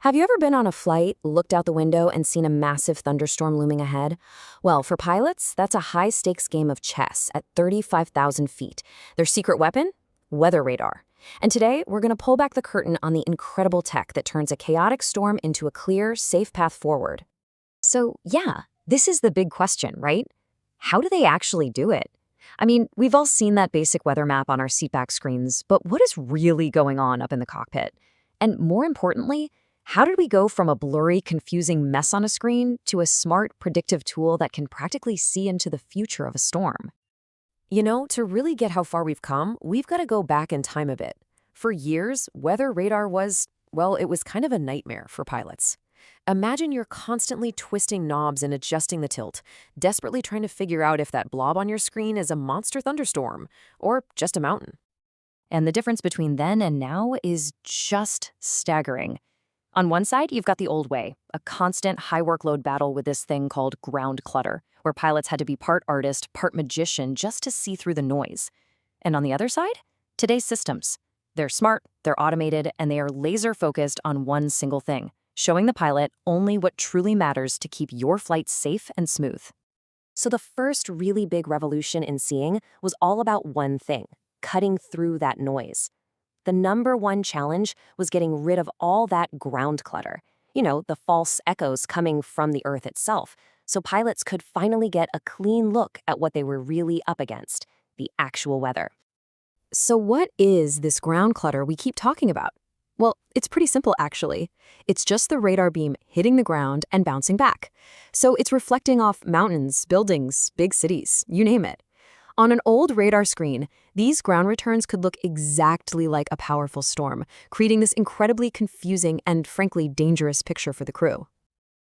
Have you ever been on a flight, looked out the window, and seen a massive thunderstorm looming ahead? Well, for pilots, that's a high-stakes game of chess at 35,000 feet. Their secret weapon? Weather radar. And today, we're going to pull back the curtain on the incredible tech that turns a chaotic storm into a clear, safe path forward. So, yeah, this is the big question, right? How do they actually do it? I mean, we've all seen that basic weather map on our seatback screens, but what is really going on up in the cockpit? And more importantly, how did we go from a blurry, confusing mess on a screen to a smart, predictive tool that can practically see into the future of a storm? You know, to really get how far we've come, we've got to go back in time a bit. For years, weather radar was, well, it was kind of a nightmare for pilots. Imagine you're constantly twisting knobs and adjusting the tilt, desperately trying to figure out if that blob on your screen is a monster thunderstorm or just a mountain. And the difference between then and now is just staggering. On one side, you've got the old way, a constant high workload battle with this thing called ground clutter, where pilots had to be part artist, part magician just to see through the noise. And on the other side, today's systems. They're smart, they're automated, and they are laser focused on one single thing, showing the pilot only what truly matters to keep your flight safe and smooth. So the first really big revolution in seeing was all about one thing: cutting through that noise. The number one challenge was getting rid of all that ground clutter, the false echoes coming from the Earth itself, so pilots could finally get a clean look at what they were really up against, the actual weather. So what is this ground clutter we keep talking about? Well, it's pretty simple, actually. It's just the radar beam hitting the ground and bouncing back. So it's reflecting off mountains, buildings, big cities, you name it. On an old radar screen, these ground returns could look exactly like a powerful storm, creating this incredibly confusing and, frankly, dangerous picture for the crew.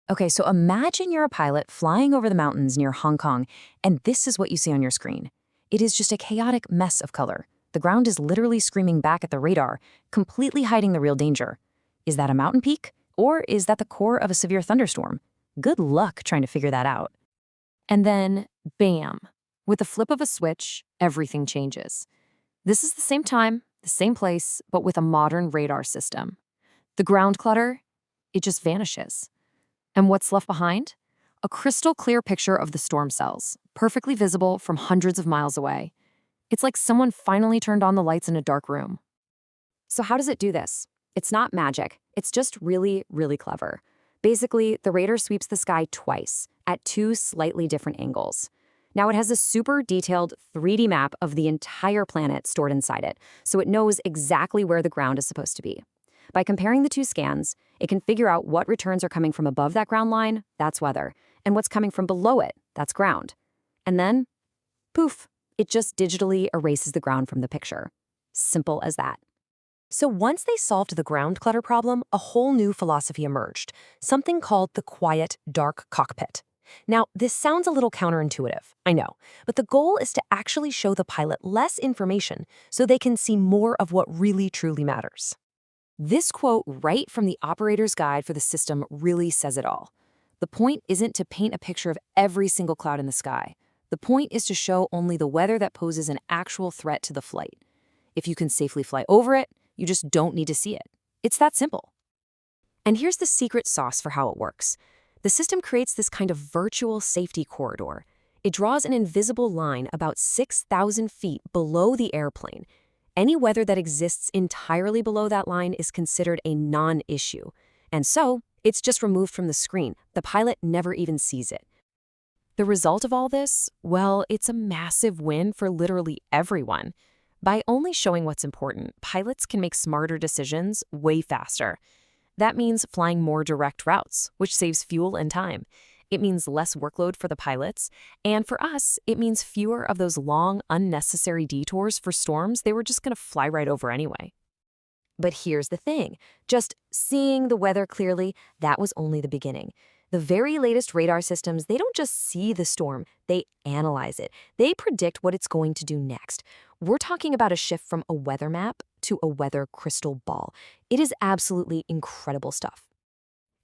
Okay, so imagine you're a pilot flying over the mountains near Hong Kong, and this is what you see on your screen. It is just a chaotic mess of color. The ground is literally screaming back at the radar, completely hiding the real danger. Is that a mountain peak? Or is that the core of a severe thunderstorm? Good luck trying to figure that out. And then, bam! With the flip of a switch, everything changes. This is the same time, the same place, but with a modern radar system. The ground clutter, it just vanishes. And what's left behind? A crystal clear picture of the storm cells, perfectly visible from hundreds of miles away. It's like someone finally turned on the lights in a dark room. So how does it do this? It's not magic. It's just really, really clever. Basically, the radar sweeps the sky twice, at two slightly different angles. Now it has a super detailed 3D map of the entire planet stored inside it, so it knows exactly where the ground is supposed to be. By comparing the two scans, it can figure out what returns are coming from above that ground line, that's weather, and what's coming from below it, that's ground. And then, poof, it just digitally erases the ground from the picture. Simple as that. So once they solved the ground clutter problem, a whole new philosophy emerged, something called the quiet, dark cockpit. Now, this sounds a little counterintuitive, I know, but the goal is to actually show the pilot less information so they can see more of what really truly matters. This quote right from the operator's guide for the system really says it all. The point isn't to paint a picture of every single cloud in the sky. The point is to show only the weather that poses an actual threat to the flight. If you can safely fly over it, you just don't need to see it. It's that simple. And here's the secret sauce for how it works. The system creates this kind of virtual safety corridor. It draws an invisible line about 6,000 feet below the airplane. Any weather that exists entirely below that line is considered a non-issue. And so, it's just removed from the screen. The pilot never even sees it. The result of all this? Well, it's a massive win for literally everyone. By only showing what's important, pilots can make smarter decisions way faster. That means flying more direct routes, which saves fuel and time. It means less workload for the pilots, and for us, it means fewer of those long, unnecessary detours for storms they were just going to fly right over anyway. But here's the thing. Just seeing the weather clearly, that was only the beginning. The very latest radar systems, they don't just see the storm, they analyze it. They predict what it's going to do next. We're talking about a shift from a weather map to a weather crystal ball. It is absolutely incredible stuff.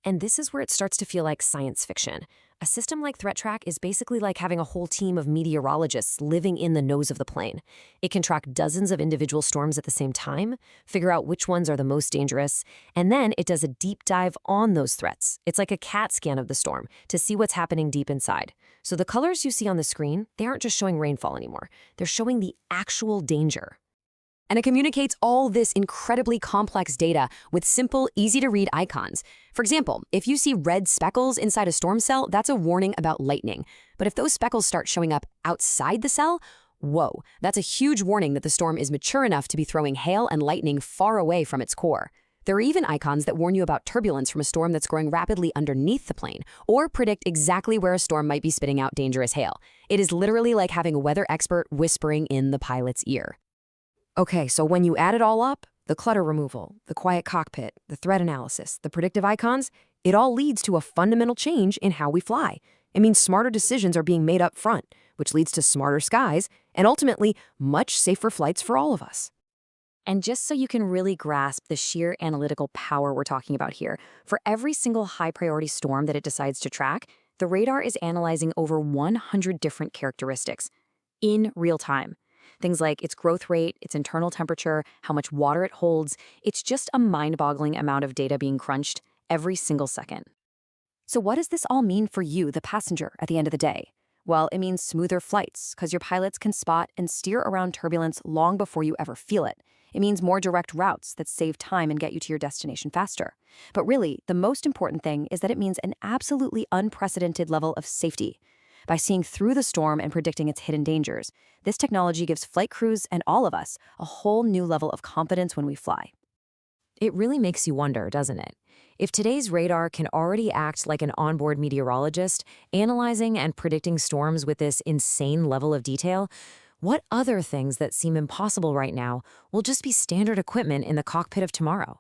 And this is where it starts to feel like science fiction. A system like ThreatTrack is basically like having a whole team of meteorologists living in the nose of the plane. It can track dozens of individual storms at the same time, figure out which ones are the most dangerous, and then it does a deep dive on those threats. It's like a CAT scan of the storm to see what's happening deep inside. So the colors you see on the screen, they aren't just showing rainfall anymore. They're showing the actual danger. And it communicates all this incredibly complex data with simple, easy-to-read icons. For example, if you see red speckles inside a storm cell, that's a warning about lightning. But if those speckles start showing up outside the cell, whoa, that's a huge warning that the storm is mature enough to be throwing hail and lightning far away from its core. There are even icons that warn you about turbulence from a storm that's growing rapidly underneath the plane, or predict exactly where a storm might be spitting out dangerous hail. It is literally like having a weather expert whispering in the pilot's ear. Okay, so when you add it all up, the clutter removal, the quiet cockpit, the threat analysis, the predictive icons, it all leads to a fundamental change in how we fly. It means smarter decisions are being made up front, which leads to smarter skies and ultimately much safer flights for all of us. And just so you can really grasp the sheer analytical power we're talking about here, for every single high-priority storm that it decides to track, the radar is analyzing over 100 different characteristics in real time. Things like its growth rate, its internal temperature, how much water it holds. It's just a mind-boggling amount of data being crunched every single second. So what does this all mean for you, the passenger, at the end of the day? Well, it means smoother flights, because your pilots can spot and steer around turbulence long before you ever feel it. It means more direct routes that save time and get you to your destination faster. But really, the most important thing is that it means an absolutely unprecedented level of safety. By seeing through the storm and predicting its hidden dangers, this technology gives flight crews and all of us a whole new level of confidence when we fly. It really makes you wonder, doesn't it? If today's radar can already act like an onboard meteorologist, analyzing and predicting storms with this insane level of detail, what other things that seem impossible right now will just be standard equipment in the cockpit of tomorrow?